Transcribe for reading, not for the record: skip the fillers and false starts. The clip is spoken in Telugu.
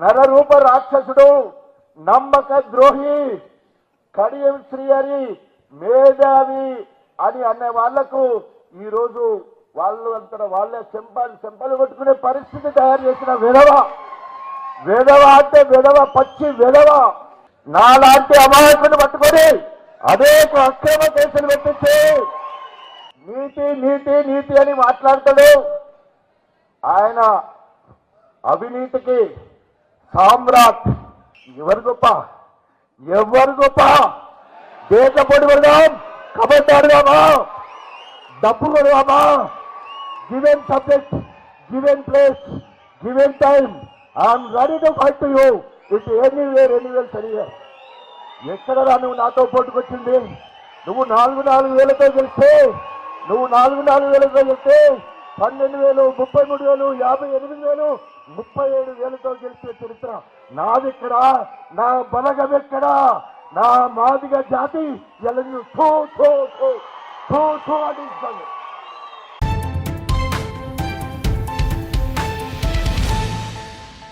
నరరూప రాక్షసుడు, నమ్మక ద్రోహి, కడియం శ్రీహరి, మేధావి అని అనే వాళ్లకు ఈరోజు వాళ్ళు అంతా వాళ్ళే చెంపలు కొట్టుకునే పరిస్థితి తయారు చేసిన విధవ అంటే విధవ, పచ్చి విధవ. నాలాంటి అమాయకుని పట్టుకొని అనేక అక్రమ కేసులు పెట్టించి నీతి నీతి నీతి అని మాట్లాడతాడు. ఆయన అవినీతికి సామ్రాట్. ఎవరు గొప్ప? దేశ పొడి పెడదాం, కబడ్డాడుదామా, డబ్బు కొడదామా? Given subject, given place, given time, I'm ready to fight to you it anywhere సరిగా. ఎక్కడరా నువ్వు నాతో పోటుకొచ్చింది? నువ్వు 4,000 గెలిస్తే 12,000, 33,000, 58,000, 37,000తో గెలిచే చరిత్ర నాదిక్కడా? నా బలగం ఎక్కడా? నా మాదిగ జాతి ఎలను అడిస్తాను.